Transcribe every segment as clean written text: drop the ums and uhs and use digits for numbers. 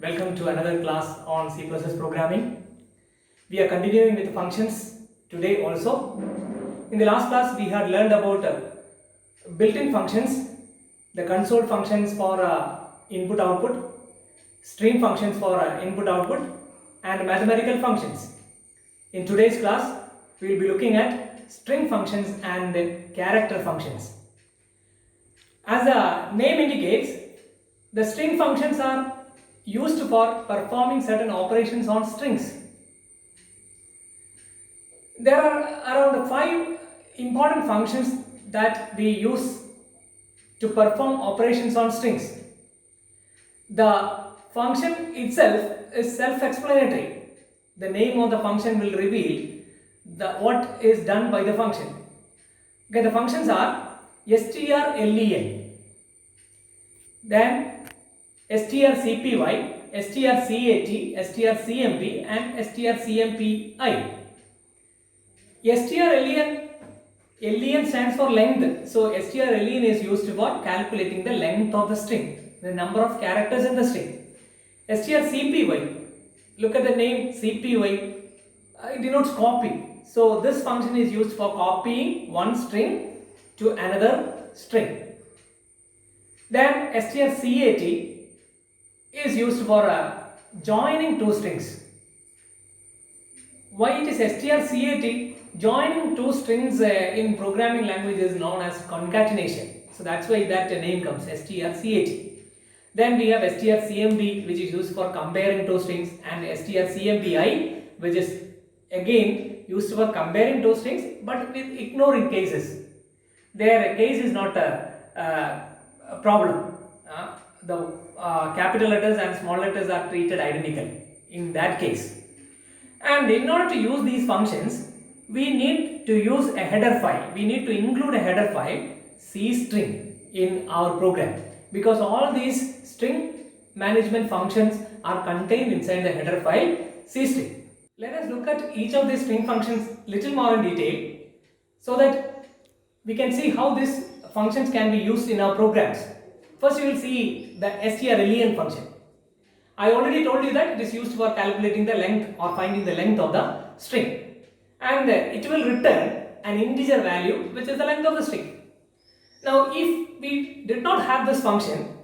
Welcome to another class on C++ programming. We are continuing with functions today also. In the last class we had learned about built-in functions, the console functions for input-output, string functions for input-output, and mathematical functions. In today's class we will be looking at string functions and character functions. As the name indicates, the string functions are used for performing certain operations on strings. There are around 5 important functions that we use to perform operations on strings. The function itself is self-explanatory. The name of the function will reveal what is done by the function. Okay, the functions are strlen, then strcpy, strcat, strcmp and strcmpi. Len stands for length, so strlen is used for calculating the length of the string, the number of characters in the string. strcpy, look at the name cpy, it denotes copy, so this function is used for copying one string to another string. Then strcat is used for joining two strings. Why it is strcat? Joining two strings in programming language is known as concatenation. So that's why that name comes, strcat. Then we have strcmp, which is used for comparing two strings, and strcmpi, which is again used for comparing two strings but with ignoring cases. Their case is not a problem. The capital letters and small letters are treated identically in that case. And in order to use these functions, we need to use a header file. We need to include a header file cstring in our program, because all these string management functions are contained inside the header file cstring. Let us look at each of these string functions little more in detail so that we can see how these functions can be used in our programs. First you will see the strlen function. I already told you that it is used for calculating the length or finding the length of the string, and it will return an integer value which is the length of the string. Now if we did not have this function,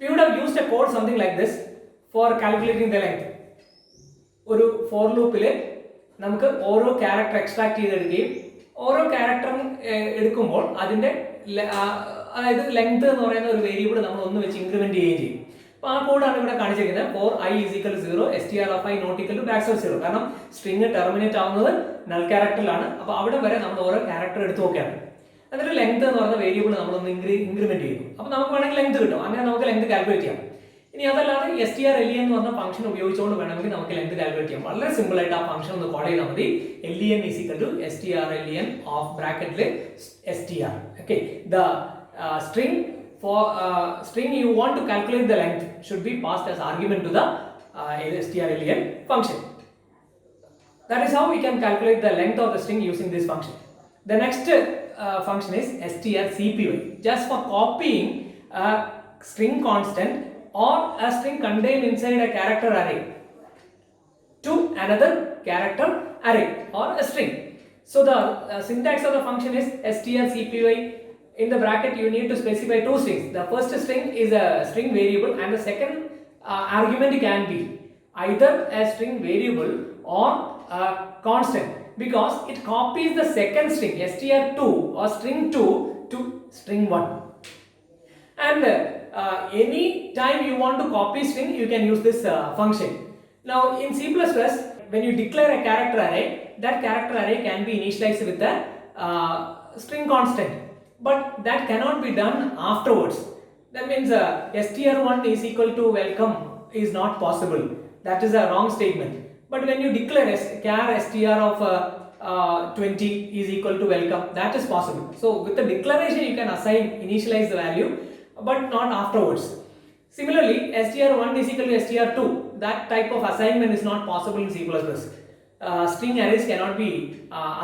we would have used a code something like this for calculating the length. ഒരു for loop ൽ നമുക്ക് ഓരോ character extract ചെയ്തെടുക്കുകയും ഓരോ ക്യാരക്ടറും എടുക്കുമ്പോൾ അതിൻ്റെ അതായത് length എന്ന് പറയുന്ന ഒരു വേരിയബിൾ നമ്മൾ ഒന്ന് വെച്ച് ഇൻക്രിമെന്റ് ചെയ്യുകയും ചെയ്യും. അപ്പോൾ ആ കോഡാണ് ഇവിടെ കാണിച്ചിരിക്കുന്നത്. for I is equal to 0, str of I not equal to backslash 0. കാരണം സ്ട്രിങ് ടെർമിനേറ്റ് ആവുന്നത് നൾ ക്യാരക്ടറിലാണ്. അപ്പോൾ അവിടെ വരെ നമ്മൾ ഓരോ ക്യാരക്ടർ എടുത്ത് നോക്കുകയാണ്. എന്നിട്ട് ലെങ്ത് എന്ന് പറയുന്ന വേരിയബിൾ നമ്മളൊന്ന് ഇൻക്രിമെന്റ് ചെയ്യുന്നു. അപ്പോൾ നമുക്ക് വേണമെങ്കിൽ ലെങ്ത് കിട്ടും. അങ്ങനെ നമുക്ക് ലെങ്ത് കാൽക്കുലേറ്റ് ചെയ്യാം. ഇനി അതല്ലാതെ strlen എന്ന് പറഞ്ഞ ഫംഗ്ഷൻ ഉപയോഗിച്ചുകൊണ്ട് വേണമെങ്കിൽ നമുക്ക് ലെങ്ത് കാൽക്കുലേറ്റ് ചെയ്യാം. വളരെ സിമ്പിൾ ആയിട്ട് ആ ഫംഗ്ഷൻ ഒന്ന് കോൾ ചെയ്താൽ മതി. len is equal to strlen of bracket str. Okay, the string you want to calculate the length should be passed as argument to the strlen function. That is how we can calculate the length of the string using this function. The next function is strcpy, just for copying a string constant or a string contained inside a character array to another character array or a string. So the syntax of the function is strcpy. In the bracket you need to specify two strings. The first string is a string variable and the second argument can be either a string variable or a constant, because it copies the second string str2 or string 2 to string 1. And any time you want to copy string, you can use this function. Now in C++, when you declare a character array, that character array can be initialized with a string constant, but that cannot be done afterwards. That means str1 is equal to welcome is not possible. That is a wrong statement. But when you declare char str of 20 is equal to welcome, that is possible. So with the declaration you can initialize the value, but not afterwards. Similarly, str1 is equal to str2, that type of assignment is not possible in C++. String arrays cannot be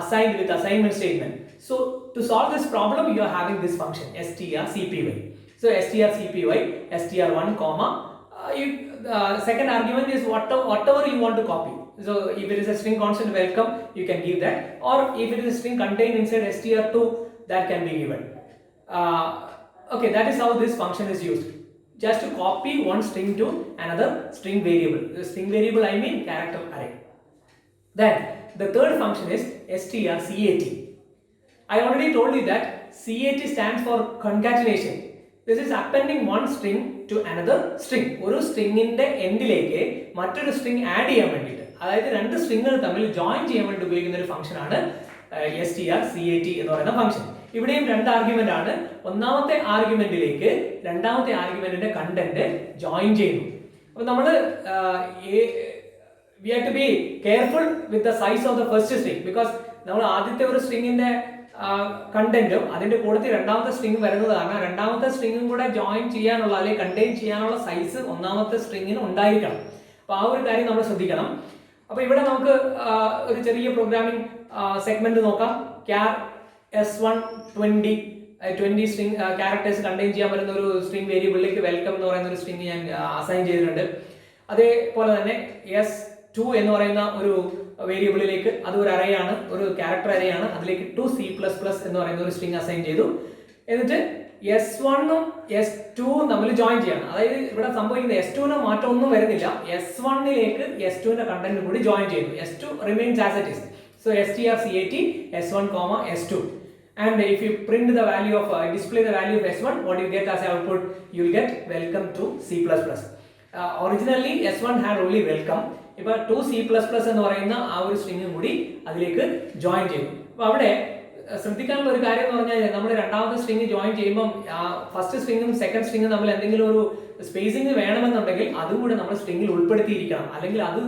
assigned with assignment statement. So to solve this problem, you are having this function strcpy. So strcpy str1 comma second argument is whatever you want to copy. So if it is a string constant welcome, you can give that, or if it is a string contained inside str2, that can be given. Okay, that is how this function is used. Just to copy one string to another string variable. The string variable I mean character array. Then the third function is strcat. I already told you that cat stands for concatenation. This is appending one string to another string. ഒരു സ്ട്രിങ്ങിന്റെ എൻഡിലേക്ക് മറ്റൊരു string add ചെയ്യാൻ വേണ്ടിയിട്ട്, അതായത് രണ്ട് സ്ട്രിങ്ങുകൾ തമ്മിൽ join ചെയ്യാൻ വേണ്ടി ഉപയോഗിക്കുന്ന ഒരു ഫംഗ്ഷൻ ആണ് strcat എന്ന് പറയുന്ന ഫംഗ്ഷൻ. ഇവിടെയും രണ്ട് ആർഗ്യുമെന്റ് ആണ്. ഒന്നാമത്തെ ആർഗ്യുമെന്റിലേക്ക് രണ്ടാമത്തെ ആർഗ്യുമെന്റിന്റെ കണ്ടന്റ് ജോയിൻ ചെയ്യുന്നു. അപ്പോൾ നമ്മൾ we have to be careful with the size of the first string, because നമ്മൾ ആദ്യത്തെ ഒരു സ്ട്രിങ്ങിന്റെ കണ്ടന്റും അതിന്റെ കൂടത്തിൽ രണ്ടാമത്തെ സ്ട്രിങ് വരുന്നത് കാരണം രണ്ടാമത്തെ സ്ട്രിങ്ങും കൂടെ ജോയിൻ ചെയ്യാനുള്ള അല്ലെങ്കിൽ കണ്ടെയ്ൻ ചെയ്യാനുള്ള സൈസ് ഒന്നാമത്തെ സ്ട്രിങ്ങിന് ഉണ്ടായിരിക്കണം. അപ്പോൾ ആ ഒരു കാര്യം നമ്മൾ ശ്രദ്ധിക്കണം. അപ്പോൾ ഇവിടെ നമുക്ക് ഒരു ചെറിയ പ്രോഗ്രാമിംഗ് സെഗ്മെന്റ് നോക്കാം. char s1 20 string characters contain ചെയ്യാൻ പറ്റുന്ന ഒരു സ്ട്രിങ് വേരിയബിളിലേക്ക് വെൽക്കം എന്ന് പറയുന്ന ഒരു സ്ട്രിങ് ഞാൻ അസൈൻ ചെയ്തിട്ടുണ്ട്. അതേപോലെ തന്നെ s2 എന്ന് പറയുന്ന ഒരു വേരിയബിളിലേക്ക്, അത് ഒരു അറേ ആണ്, ഒരു ക്യാരക്ടർ അറേ ആണ്, അതിലേക്ക് 2c++ എന്ന് പറയുന്ന ഒരു സ്ട്രിങ് അസൈൻ ചെയ്തു. എന്നിട്ട് s1ഉം s2ഉം തമ്മിൽ ജോയിൻ ചെയ്യണം. അതായത് ഇവിടെ സംഭവിക്കുന്നത് s2ന് മാറ്റമൊന്നും വരുന്നില്ല, s1ലേക്ക് s2ന്റെ കണ്ടന്റ് കൂടി ജോയിൻ ചെയ്യുന്നു. s2 remains as it is. So strcat s1, s2. And if you print the value of display the value of s1, what you get as output? You will get welcome to C++. Originally s1 had only welcome. ഇപ്പോൾ 2c++ എന്ന് പറയുന്ന ആ ഒരു സ്ട്രിങ്ങും കൂടി അതിലേക്ക് join ചെയ്യും. അപ്പോൾ അവിടെ ശ്രദ്ധിക്കാനുള്ള ഒരു കാര്യം എന്ന് പറഞ്ഞാൽ, നമ്മൾ രണ്ടാമത്തെ സ്ട്രിങ് ജോയിൻ ചെയ്യുമ്പോൾ ഫസ്റ്റ് സ്ട്രിങ്ങും സെക്കൻഡ് സ്ട്രിങ്ങും തമ്മിൽ എന്തെങ്കിലും ഒരു സ്പേസിംഗ് വേണമെന്നുണ്ടെങ്കിൽ അതും കൂടി നമ്മൾ സ്ട്രിങ്ങിൽ ഉൾപ്പെടുത്തിയിരിക്കണം, അല്ലെങ്കിൽ അത്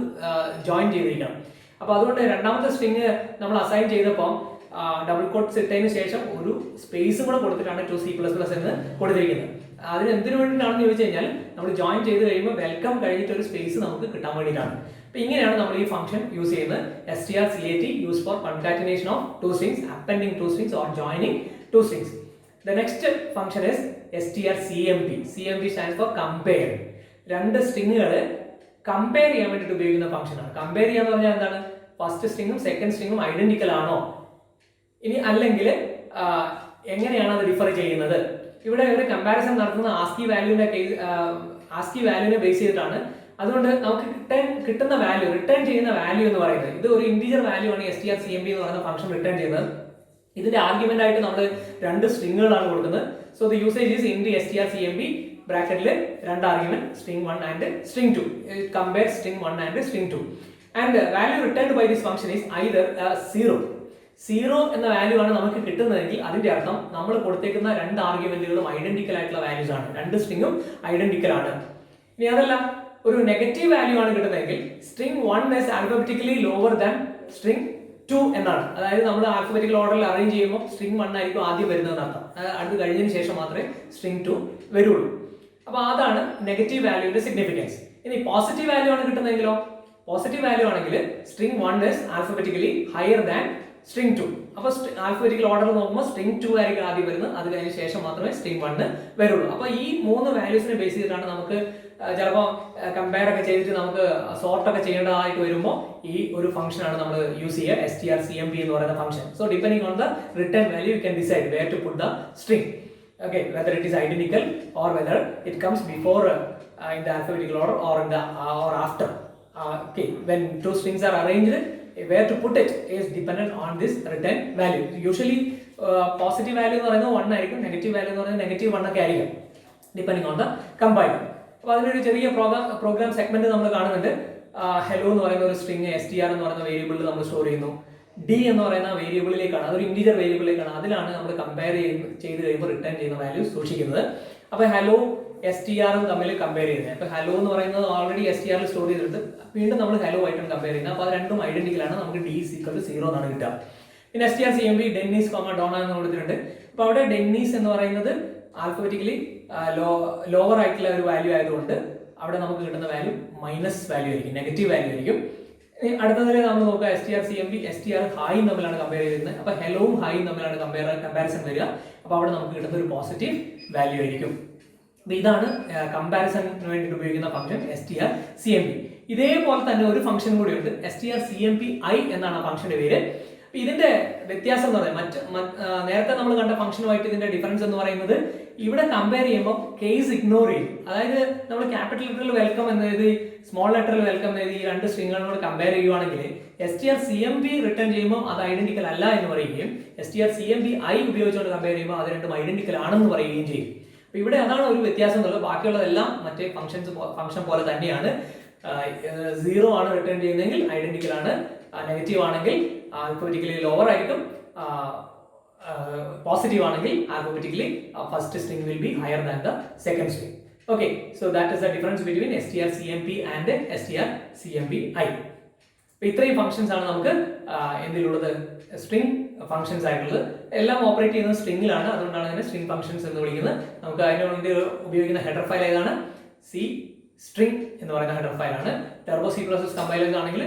ജോയിൻ ചെയ്തിരിക്കണം. അപ്പോൾ അതുകൊണ്ട് രണ്ടാമത്തെ സ്ട്രിങ് നമ്മൾ അസൈൻ ചെയ്തപ്പോൾ ഡബിൾ കോട്ട്സ് ഇട്ടതിന് ശേഷം ഒരു സ്പേസ് കൂടെ കൊടുത്തിട്ടാണ് 2c++ എന്ന് കൊടുത്തിരിക്കുന്നത്. അതിന് എന്തിനു വേണ്ടിയിട്ടാണെന്ന് ചോദിച്ചു കഴിഞ്ഞാൽ, നമ്മൾ ജോയിൻ ചെയ്ത് കഴിയുമ്പോൾ വെൽക്കം കഴിഞ്ഞിട്ട് ഒരു സ്പേസ് നമുക്ക് കിട്ടാൻ വേണ്ടിയിട്ടാണ്. അപ്പോൾ ഇങ്ങനെയാണ് നമ്മൾ ഈ ഫംഗ്ഷൻ യൂസ് ചെയ്യുന്നത്. strcat use for concatenation of two strings, appending two strings or joining two strings. The next function is strcmp. cmp stands for compare. രണ്ട് സ്ട്രിങ്ങുകൾ കമ്പയർ ചെയ്യാൻ വേണ്ടിയിട്ട് ഉപയോഗിക്കുന്ന ഫംഗ്ഷനാണ്. കമ്പയർ ചെയ്യാന്ന് പറഞ്ഞാൽ എന്താണ്? ഫസ്റ്റ് സ്ട്രിങ്ങും സെക്കൻഡ് സ്ട്രിങ്ങും ഐഡന്റിക്കൽ ആണോ, ഇനി അല്ലെങ്കിൽ എങ്ങനെയാണ് അത് ഡിഫർ ചെയ്യുന്നത്. ഇവിടെ ഒരു കമ്പാരിസൺ നടത്തുന്ന ആസ്കി വാല്യൂവിനെ ബേസ് ചെയ്തിട്ടാണ്. അതുകൊണ്ട് നമുക്ക് കിട്ടുന്ന വാല്യൂ, റിട്ടേൺ ചെയ്യുന്ന വാല്യൂ എന്ന് പറയുന്നത്, ഇത് ഒരു ഇന്റീജർ വാല്യൂ ആണ് strcmp എന്ന് പറയുന്ന ഫംഗ്ഷൻ റിട്ടേൺ ചെയ്യുന്നത്. ഇതിന്റെ ആർഗ്യുമെന്റ് ആയിട്ട് നമ്മൾ രണ്ട് സ്ട്രിങ്ങുകളാണ് കൊടുക്കുന്നത്. So the usage is in strcmp ബ്രാക്കറ്റിൽ രണ്ട് argument string 1 and string 2. Compare string 1 and string 2. And value returned by this function is either 0 എന്ന വാല്യൂ ആണ് നമുക്ക് കിട്ടുന്നതെങ്കിൽ അതിന്റെ അർത്ഥം നമ്മൾ കൊടുത്തേക്കുന്ന രണ്ട് ആർഗ്യുമെന്റുകളും ഐഡന്റിക്കൽ ആയിട്ടുള്ള വാല്യൂസ് ആണ്, രണ്ട് സ്ട്രിങ്ങും ഐഡന്റിക്കൽ ആണ്. ഇനി അതല്ല, ഒരു നെഗറ്റീവ് വാല്യൂ ആണ് കിട്ടുന്നതെങ്കിൽ string 1 is alphabetically lower than string 2 എന്നാണ്. അതായത് നമ്മൾ ആൽഫബറ്റിക്കൽ ഓർഡറിൽ അറേഞ്ച് ചെയ്യുമ്പോൾ string 1 ആയിരിക്കും ആദ്യം വരുന്നതെന്ന് അർത്ഥം. അത് കഴിഞ്ഞതിന് ശേഷം മാത്രമേ string 2 വരുള്ളൂ. അപ്പോൾ അതാണ് നെഗറ്റീവ് വാല്യൂവിന്റെ സിഗ്നിഫിക്കൻസ്. ഇനി പോസിറ്റീവ് വാല്യൂ ആണ് കിട്ടുന്നതെങ്കിലോ, പോസിറ്റീവ് വാല്യൂ ആണെങ്കിൽ string 1 is alphabetically higher than string 2. അപ്പോൾ ആൽഫബറ്റിക്കൽ ഓർഡർ നോക്കുമ്പോൾ string 2 ആയിരിക്കും ആദ്യം വരുന്നത്, അത് കഴിഞ്ഞ ശേഷം മാത്രമേ string 1 വരുള്ളൂ. അപ്പോൾ ഈ മൂന്ന് വാല്യൂസിനെ ബേസ് ചെയ്തിട്ടാണ് നമുക്ക് ചിലപ്പോൾ കമ്പയർ ഒക്കെ ചെയ്തിട്ട് നമുക്ക് സോർട്ട് ഒക്കെ ചെയ്യേണ്ടതായിട്ട് വരുമ്പോൾ ഈ ഒരു ഫംഗ്ഷൻ ആണ് നമ്മൾ യൂസ് ചെയ്യുക, strcmp എന്ന് പറയുന്ന function. So depending on the return value you can decide where to put the string. Okay, whether it is identical or whether it comes before in the alphabetical order or in the or after. Okay, when two strings are arranged, where to put it is dependent on this return value. Usually positive value എന്ന് പറയുന്നത് 1 ആയിരിക്കും, negative value എന്ന് പറയുന്നത് -1 ഒക്കെ ആയിരിക്കും, depending on the compiler. അപ്പോൾ അതിനൊരു ചെറിയ പ്രോഗ്രാം സെഗ്മെന്റ് നമ്മൾ കാണുന്നുണ്ട്. ഹെലോ എന്ന് പറയുന്ന ഒരു സ്ട്രിങ് str എന്ന് പറയുന്ന വേരിയബിളിൽ നമ്മൾ സ്റ്റോർ ചെയ്യുന്നു. d എന്ന് പറയുന്ന വേരിയബിളിലേക്കാണ്, അതൊരു ഇന്റീജർ വേരിയബിളിലേക്കാണ്, അതിലാണ് നമ്മൾ കമ്പയർ ചെയ്ത് കഴിയുമ്പോൾ റിട്ടേൺ ചെയ്യുന്ന വാല്യൂ സൂക്ഷിക്കുന്നത്. അപ്പോൾ ഹലോ str തമ്മിൽ കമ്പയർ ചെയ്യുന്നത്. അപ്പോൾ ഹലോ എന്ന് പറയുന്നത് ഓൾറെഡി str സ്റ്റോർ ചെയ്തിട്ട് വീണ്ടും നമ്മൾ ഹലോ ആയിട്ടും കമ്പയർ ചെയ്യുന്നത്. അപ്പോൾ അത് രണ്ടും ഐഡന്റിക്കൽ ആണ്, നമുക്ക് d = 0 എന്നാണ് കിട്ടുക. പിന്നെ strcmp ഡെന്നീസ്, ഡോണ എന്ന് കൊടുത്തിട്ടുണ്ട്. അപ്പോൾ അവിടെ ഡെന്നീസ് എന്ന് പറയുന്നത് ആൽഫബറ്റിക്കലി ലോവർ ആയിട്ടുള്ള ഒരു വാല്യൂ ആയതുകൊണ്ട് അവിടെ നമുക്ക് കിട്ടുന്ന വാല്യൂ മൈനസ് വാല്യൂ ആയിരിക്കും, നെഗറ്റീവ് വാല്യൂ ആയിരിക്കും. അടുത്തതിൽ നമ്മൾ നോക്കുക strcmp str ഹായും തമ്മിലാണ് കമ്പയർ ചെയ്തിരുന്നത്. അപ്പോൾ ഹെലോവും ഹായും തമ്മിലാണ് കമ്പാരിസൺ വരിക. അപ്പോൾ അവിടെ നമുക്ക് കിട്ടുന്ന ഒരു പോസിറ്റീവ് വാല്യൂ ആയിരിക്കും. അപ്പോൾ ഇതാണ് കമ്പാരിസണിന് വേണ്ടിയിട്ട് ഉപയോഗിക്കുന്ന ഫംഗ്ഷൻ strcmp. ഇതേപോലെ തന്നെ ഒരു ഫംഗ്ഷൻ കൂടിയുണ്ട്, strcmpi എന്നാണ് ആ ഫംഗ്ഷന്റെ പേര്. ഇതിന്റെ വ്യത്യാസം എന്ന് പറയുന്നത് നേരത്തെ നമ്മൾ കണ്ട ഫംഗ്ഷനുമായിട്ട് ഇതിന്റെ ഡിഫറൻസ് എന്ന് പറയുന്നത് ഇവിടെ കമ്പയർ ചെയ്യുമ്പോൾ കേസ് ഇഗ്നോർ ചെയ്യും. അതായത് നമ്മൾ ക്യാപിറ്റൽ ലെറ്ററിൽ വെൽക്കം എന്ന് എഴുതി സ്മോൾ ലെറ്ററിൽ വെൽക്കം എന്ന് എഴുതി ഈ രണ്ട് സ്ട്രിങ്ങുകളോട് കമ്പയർ ചെയ്യുവാണെങ്കിൽ strcmp റിട്ടേൺ ചെയ്യുമ്പോൾ അത് ഐഡന്റിക്കൽ അല്ല എന്ന് പറയുകയും strcmpi ഉപയോഗിച്ചുകൊണ്ട് കമ്പയർ ചെയ്യുമ്പോൾ അത് രണ്ടും ഐഡന്റിക്കൽ ആണെന്ന് പറയുകയും ചെയ്യും. അപ്പോൾ ഇവിടെ അതാണ് ഒരു വ്യത്യാസം എന്നുള്ളത്. ബാക്കിയുള്ളതെല്ലാം മറ്റേ ഫംഗ്ഷൻ പോലെ തന്നെയാണ്. 0 ആണ് റിട്ടേൺ ചെയ്യുന്നതെങ്കിൽ ഐഡന്റിക്കൽ ആണ്, നെഗറ്റീവ് ആണെങ്കിൽ ആൽഫബറ്റിക്കലി ലോവർ ആയിരിക്കും, പോസിറ്റീവ് ആണെങ്കിൽ alphabetically first string will be higher than the second string. Okay, so that is the difference between strcmp and strcmpi. അപ്പോൾ ഇത്രയും ഫംഗ്ഷൻസ് ആണ് നമുക്ക് എന്തിലുള്ളത്, സ്ട്രിംഗ് ഫംഗ്ഷൻസ് ആയിട്ടുള്ളത്. എല്ലാം ഓപ്പറേറ്റ് ചെയ്യുന്നത് സ്ട്രിംഗിലാണ്, അതുകൊണ്ടാണ് അതിനെ സ്ട്രിംഗ് ഫംഗ്ഷൻസ് എന്ന് വിളിക്കുന്നത്. നമുക്ക് അതിന് വേണ്ടി ഉപയോഗിക്കുന്ന ഹെഡർ ഫയൽ ഏതാണ്, C സ്ട്രിംഗ് എന്ന് പറയുന്ന ഹെഡർ ഫയലാണ്. ടർബോ C++ കമ്പൈലേഴ്സ് ആണെങ്കിൽ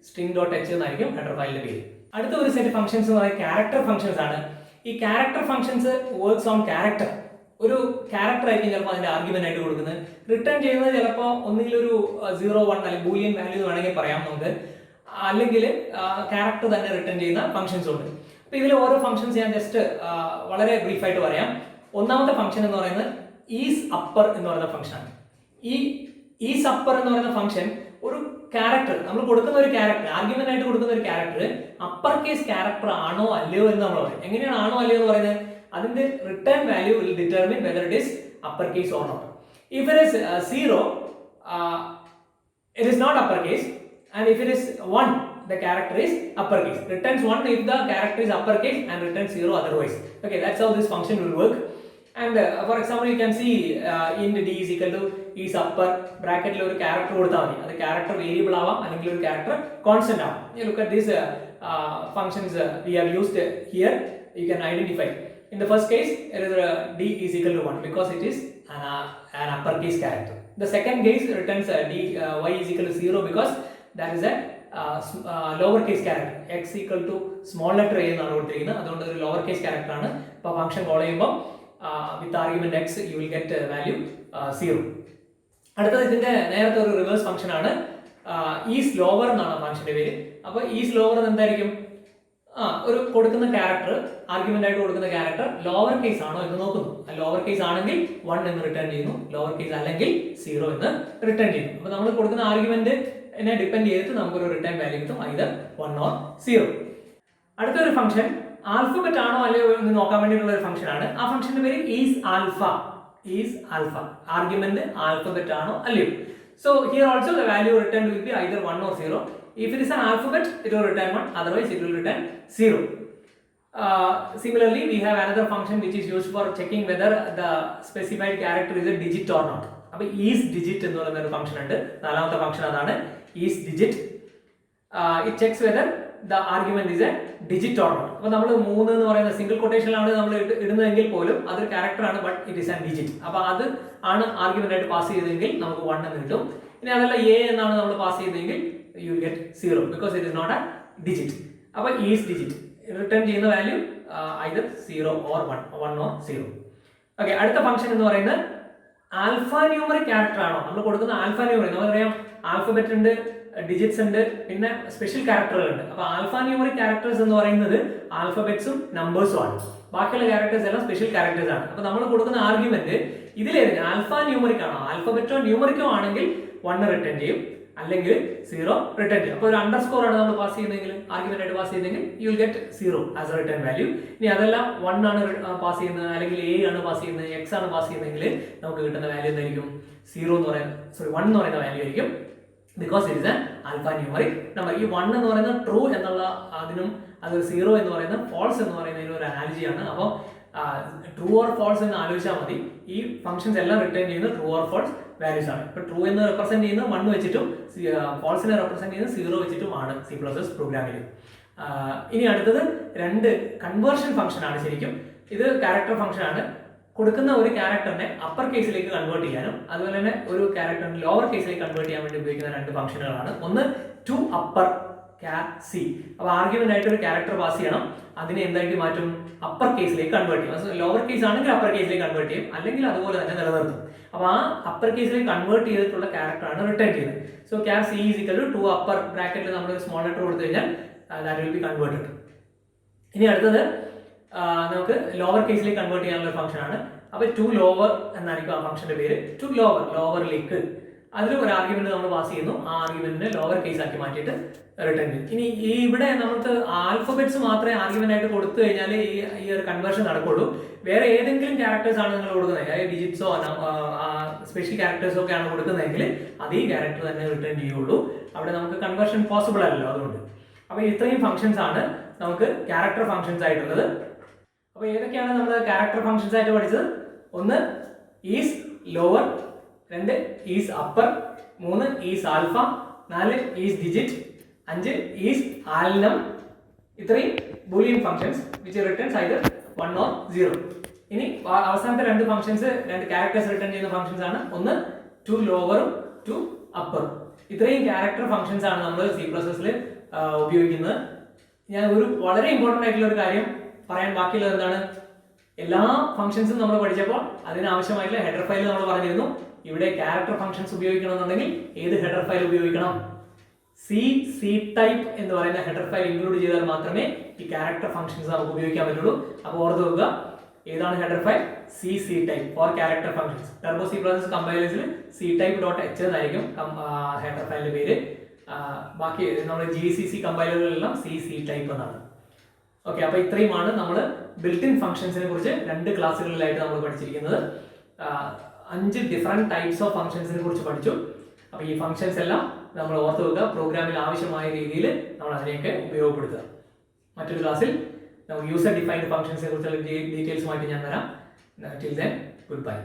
string.h എന്നായിരിക്കും ഹെഡർ ഫയലിന്റെ പേര്. അടുത്ത ഒരു സെറ്റ് ഫംഗ്ഷൻസ് എന്ന് പറയുന്നത് ക്യാരക്ടർ ഫംഗ്ഷൻസ് ആണ്. ഈ character functions works on character. ഒരു ക്യാരക്ടർ ആയിരിക്കും ചിലപ്പോൾ അതിന്റെ ആർഗ്യുമെന്റ് ആയിട്ട് കൊടുക്കുന്നത്. റിട്ടേൺ ചെയ്യുന്നത് ചിലപ്പോൾ ഒന്നുകിൽ ഒരു 0, 1 അല്ലെങ്കിൽ ബൂലിയൻ വാല്യൂ വേണമെങ്കിൽ പറയാം നമുക്ക്, അല്ലെങ്കിൽ ക്യാരക്ടർ തന്നെ റിട്ടേൺ ചെയ്യുന്ന ഫംഗ്ഷൻസ് ഉണ്ട്. അപ്പോൾ ഇതിൽ ഓരോ ഫംഗ്ഷൻസ് ഞാൻ ജസ്റ്റ് വളരെ ബ്രീഫായിട്ട് പറയാം. ഒന്നാമത്തെ ഫംഗ്ഷൻ എന്ന് പറയുന്നത് ഈസ് അപ്പർ എന്ന് പറയുന്ന ഫംഗ്ഷനാണ്. ഈ ഈസ് അപ്പർ എന്ന് പറയുന്ന ഫംഗ്ഷൻ ഒരു ക്യാരക്ടർ, നമ്മൾ കൊടുക്കുന്ന ഒരു ക്യാരക്ടർ, ആർഗ്യുമെന്റ് ആയിട്ട് കൊടുക്കുന്ന ഒരു ക്യാരക്ടർ അപ്പർ കേസ് ക്യാരക്ടർ ആണോ അല്ലയോ എന്ന് നമ്മൾ പറയും. എങ്ങനെയാണ് ആണോ അല്ലയോ എന്ന് പറയുന്നത്, അതിന്റെ return value will determine whether it is upper case or not. If it is 0 it is not upper case, and if it is 1 the character is upper case. Returns 1 if the character is upper case and returns 0 otherwise. Okay, that's how this function will work. And for example you can see int d is equal to is upper bracket ഒരു character കൊടുത്താൽ മതി. അത് character variable ആവാം അല്ലെങ്കിൽ ഒരു character constant ആവാം. You look at these functions we have used here. You can identify. In the first case it is d is equal to 1 because it is an upper case character. The second case returns y is equal to 0 because that is a lower case character. X equal to small letter a എന്നാണ് കൊടുത്തിരിക്കുന്നത്, അതുകൊണ്ട് ഒരു lower case character ആണ്. അപ്പോൾ function call ചെയ്യുമ്പോൾ with argument x you will get value 0. അടുത്തത് ഇതിന്റെ നേരത്തെ ഒരു റിവേഴ്സ് ഫംഗ്ഷൻ ആണ്, ഈസ് ലോവർ എന്നാണ് ഫംഗ്ഷന്റെ പേര്. അപ്പോൾ ഈസ് ലോവർ എന്തായിരിക്കും, ഒരു കൊടുക്കുന്ന ക്യാരക്ടർ, ആർഗ്യുമെന്റ് ആയിട്ട് കൊടുക്കുന്ന ക്യാരക്ടർ ലോവർ കേസ് ആണോ എന്ന് നോക്കുന്നു. ലോവർ കേസ് ആണെങ്കിൽ 1 എന്ന് റിട്ടേൺ ചെയ്യുന്നു, ലോവർ കേസ് അല്ലെങ്കിൽ 0 എന്ന് റിട്ടേൺ ചെയ്യുന്നു. അപ്പോൾ നമ്മൾ കൊടുക്കുന്ന ആർഗ്യുമെന്റ് ഡിപ്പെൻഡ് ചെയ്തിട്ട് നമുക്കൊരു റിട്ടേൺ വാല്യൂ കിട്ടും, either 1 or 0. അടുത്തൊരു ഫംഗ്ഷൻ ആൽഫബറ്റ് ആണോ അല്ലയോ എന്ന് നോക്കാൻ വേണ്ടിയിട്ടുള്ള ഒരു ഫംഗ്ഷൻ ആണ്. ആ ഫംഗ്ഷന്റെ പേര് is alpha. Is alpha, argument alphabet ആണോ അല്ലയോ. So here also the value returned will be either 1 or 0. If it is an alphabet, it will return 1, otherwise it will return 0. Similarly, we have another function which is used for checking whether the specified character is a digit or not. അപ്പോൾ is digit എന്ന് പറയുന്ന ഒരു function ഉണ്ട്. നാലാമത്തെ function അതാണ് is digit. It checks whether the argument is a digit or not. അപ്പോൾ നമ്മൾ 3 എന്ന് പറയുന്ന സിംഗിൾ കൊട്ടേഷനിലാണ് നമ്മൾ ഇടുന്നതെങ്കിൽ പോലും അതൊരു ക്യാരക്ടർ ആണ്, but it is an digit. അപ്പോൾ അത് ആണ് ആർഗ്യുമെന്റ് ആയിട്ട് പാസ് ചെയ്തെങ്കിൽ നമുക്ക് 1 എന്ന് കിട്ടും. ഇനി അതല്ല a എന്നാണ് നമ്മൾ പാസ് ചെയ്തെങ്കിൽ you will get 0 because it is not a digit. അപ്പോൾ is digit റിട്ടേൺ ചെയ്യുന്ന value either 0 or 1 or 0. Okay, അടുത്ത ഫംഗ്ഷൻ എന്ന് പറയുന്നത് ആൽഫ ന്യൂമറിക് ക്യാരക്ടർ ആണോ. നമ്മൾ കൊടുക്കുന്ന ആൽഫ ന്യൂമറിക്, നമുക്കറിയാം ആൽഫബറ്റ് ഉണ്ട്, ഡിജിറ്റ്സ് ഉണ്ട്, പിന്നെ സ്പെഷ്യൽ ക്യാരക്ടറുകൾ ഉണ്ട്. അപ്പോൾ ആൽഫ ന്യൂമറിക് ക്യാരക്ടേഴ്സ് എന്ന് പറയുന്നത് ആൽഫബറ്റ്സും നമ്പേഴ്സും ആണ്. ബാക്കിയുള്ള ക്യാരക്ടേഴ്സ് എല്ലാം സ്പെഷ്യൽ ക്യാരക്ടേഴ്സ് ആണ്. അപ്പോൾ നമ്മൾ കൊടുക്കുന്ന ആർഗ്യുമെന്റ് ഇതിലേത് ആൽഫ ന്യൂമറിക് ആണോ, ആൽഫബറ്റോ ന്യൂമറിക്കോ ആണെങ്കിൽ 1 റിട്ടേൺ ചെയ്യും, അല്ലെങ്കിൽ 0 റിട്ടേൺ ചെയ്യും. അപ്പോൾ ഒരു അണ്ടർസ്കോർ ആണ് നമ്മൾ പാസ് ചെയ്യുന്നതെങ്കിൽ, ആർഗ്യുമെന്റ് ആയിട്ട് പാസ് ചെയ്യുന്നതെങ്കിൽ you will get 0 as A return value. ഇനി അതെല്ലാം 1 ആണ് പാസ് ചെയ്യുന്നത്, അല്ലെങ്കിൽ a ആണ് പാസ് ചെയ്യുന്നത്, x ആണ് പാസ് ചെയ്യുന്നതെങ്കിൽ നമുക്ക് കിട്ടുന്ന വാല്യൂ എന്തായിരിക്കും, 1 എന്ന് പറയുന്ന വാല്യൂ ആയിരിക്കും, because it is an alpha numeric number. ഈ 1 എന്ന് പറയുന്നത് ട്രൂ എന്നുള്ള അതിനും, അത് 0 എന്ന് പറയുന്നത് ഫോൾസ് എന്ന് പറയുന്നതിന് ഒരു അനാലജിയാണ്. അപ്പോൾ ട്രൂ ഓർ ഫോൾസ് എന്ന് ആലോചിച്ചാൽ മതി. ഈ ഫംഗ്ഷൻസ് എല്ലാം റിട്ടേൺ ചെയ്യുന്നത് ട്രൂ ഓർ ഫോൾസ് വാല്യൂസ് ആണ്. ഇപ്പോൾ ട്രൂ എന്ന് റെപ്രസെന്റ് ചെയ്യുന്നത് 1 വെച്ചിട്ടും ഫോൾസിനെ റെപ്രസെന്റ് ചെയ്യുന്നത് 0 വെച്ചിട്ടുമാണ് C++ പ്രോഗ്രാമിൽ. ഇനി അടുത്തത് 2 കൺവേർഷൻ ഫംഗ്ഷൻ ആണ്. ശരിക്കും ഇത് ക്യാരക്ടർ ഫംഗ്ഷൻ ആണ്. കൊടുക്കുന്ന ഒരു ക്യാരക്ടറിനെ അപ്പർ കേസിലേക്ക് കൺവേർട്ട് ചെയ്യാനും അതുപോലെ തന്നെ ഒരു ക്യാരക്ടറിനെ ലോവർ കേസിലേക്ക് കൺവേർട്ട് ചെയ്യാൻ വേണ്ടി ഉപയോഗിക്കുന്ന 2 ഫംഗ്ഷനുകളാണ്. ഒന്ന് ടു അപ്പർ char c. അപ്പോൾ ആർഗ്യുമെന്റ് ആയിട്ട് ഒരു ക്യാരക്ടർ പാസ് ചെയ്യണം. അതിനെ എന്തായിട്ട് മാറ്റും? അപ്പർ കേസിലേക്ക് കൺവേർട്ട് ചെയ്യും. ലോവർ കേസ് ആണെങ്കിൽ അപ്പർ കേസിലേക്ക് കൺവേർട്ട് ചെയ്യും, അല്ലെങ്കിൽ അതുപോലെ തന്നെ നിലനിർത്തും. അപ്പോൾ ആ അപ്പർ കേസിലേക്ക് കൺവേർട്ട് ചെയ്തിട്ടുള്ള ക്യാരക്ടറാണ് റിട്ടേൺ ചെയ്യുന്നത്. So char c is equal to 2 upper ബ്രാക്കറ്റിൽ നമ്മൾ ഒരു സ്മോൾ ലെറ്റർ കൊടുത്തു കഴിഞ്ഞാൽ that will be converted. ഇനി അടുത്തത് നമുക്ക് ലോവർ കേസിലേക്ക് കൺവേർട്ട് ചെയ്യാനുള്ള ഒരു ഫംഗ്ഷൻ ആണ്. അപ്പോൾ ടു ലോവർ എന്നായിരിക്കും ആ ഫംഗ്ഷന്റെ പേര്. ടു ലോവറിലേക്ക് അതിൽ ഒരു ആർഗ്യുമെന്റ് നമ്മൾ പാസ് ചെയ്യുന്നു. ആ ആർഗ്യുമെന്റിനെ ലോവർ കേസ് ആക്കി മാറ്റിയിട്ട് റിട്ടേൺ ചെയ്യും. ഇനി ഇവിടെ നമുക്ക് ആൽഫബറ്റ്സ് മാത്രമേ ആർഗ്യുമെന്റ് ആയിട്ട് കൊടുത്തു കഴിഞ്ഞാൽ ഈ ഒരു കൺവേർഷൻ നടക്കുള്ളൂ. വേറെ ഏതെങ്കിലും ക്യാരക്ടേഴ്സ് ആണ് നിങ്ങൾ കൊടുക്കുന്നത്, അതായത് ഡിജിറ്റ്സോ സ്പെഷ്യൽ ക്യാരക്ടേഴ്സോ ഒക്കെ ആണ് കൊടുക്കുന്നതെങ്കിൽ അതേ ക്യാരക്ടർ തന്നെ റിട്ടേൺ ചെയ്യുള്ളൂ. അവിടെ നമുക്ക് കൺവേർഷൻ പോസിബിൾ അല്ലല്ലോ, അതുകൊണ്ട്. അപ്പോൾ ഇത്രയും ഫംഗ്ഷൻസ് ആണ് നമുക്ക് ക്യാരക്ടർ ഫംഗ്ഷൻസ് ആയിട്ടുള്ളത്. അപ്പോൾ ഏതൊക്കെയാണ് നമ്മൾ ക്യാരക്ടർ ഫംഗ്ഷൻസ് ആയിട്ട് പഠിച്ചത്? ഒന്ന് is lower, 2 is upper, 3 is alpha, 4 is digit, 5 is alnum. ഇത്രയും Boolean functions which returns either 1 or 0. ഇനി അവസാനത്തെ 2 ഫംഗ്ഷൻസ്, 2 ക്യാരക്ടേഴ്സ് റിട്ടേൺ ചെയ്യുന്ന ഫംഗ്ഷൻസ് ആണ്. ഒന്ന് ടു ലോവറും ടു അപ്പറും. ഇത്രയും ക്യാരക്ടർ ഫംഗ്ഷൻസ് ആണ് നമ്മൾ C++ൽ ഉപയോഗിക്കുന്നത്. ഞാൻ ഒരു വളരെ ഇമ്പോർട്ടൻ്റ് ആയിട്ടുള്ള ഒരു കാര്യം പറയാൻ ബാക്കിയുള്ളത് എന്താണ്? എല്ലാ ഫംഗ്ഷൻസും നമ്മൾ പഠിച്ചപ്പോൾ അതിനാവശ്യമായിട്ടുള്ള ഹെഡർ ഫയൽ നമ്മൾ പറഞ്ഞിരുന്നു. ഇവിടെ ക്യാരക്ടർ ഫംഗ്ഷൻസ് ഉപയോഗിക്കണമെന്നുണ്ടെങ്കിൽ ഏത് ഹെഡർ ഫയൽ ഉപയോഗിക്കണം? C ടൈപ്പ് എന്ന് പറയുന്ന ഹെഡർ ഫയൽ ഇൻക്ലൂഡ് ചെയ്താൽ മാത്രമേ ഈ ക്യാരക്ടർ ഫംഗ്ഷൻസ് നമുക്ക് ഉപയോഗിക്കാൻ പറ്റുള്ളൂ. അപ്പോൾ ഓർത്ത് വെക്കുക, ഏതാണ് header file? C type for character functions. Turbo C++ കമ്പൈലേഴ്സിൽ ctype.h എന്നായിരിക്കും ഹെഡർ ഫയലിന്റെ പേര്. ബാക്കി നമ്മുടെ GCC കമ്പൈലറുകളെല്ലാം C ടൈപ്പ് എന്നാണ്. ഓക്കെ, അപ്പോൾ ഇത്രയുമാണ് നമ്മൾ ബിൽറ്റ് ഇൻ ഫംഗ്ഷൻസിനെ കുറിച്ച് 2 ക്ലാസ്സുകളിലായിട്ട് നമ്മൾ പഠിച്ചിരിക്കുന്നത്. 5 ഡിഫറെന്റ് ടൈപ്സ് ഓഫ് ഫംഗ്ഷൻസിനെ കുറിച്ച് പഠിച്ചു. അപ്പോൾ ഈ ഫംഗ്ഷൻസ് എല്ലാം നമ്മൾ ഓർത്ത് വെക്കുക, പ്രോഗ്രാമിൽ ആവശ്യമായ രീതിയിൽ നമ്മൾ അതിനെയൊക്കെ ഉപയോഗപ്പെടുത്തുക. മറ്റൊരു ക്ലാസ്സിൽ നമുക്ക് യൂസർ ഡിഫൈൻഡ് ഫംഗ്ഷൻസിനെ കുറിച്ചുള്ള ഡീറ്റെയിൽസുമായിട്ട് ഞാൻ വരാം. Till then, good bye.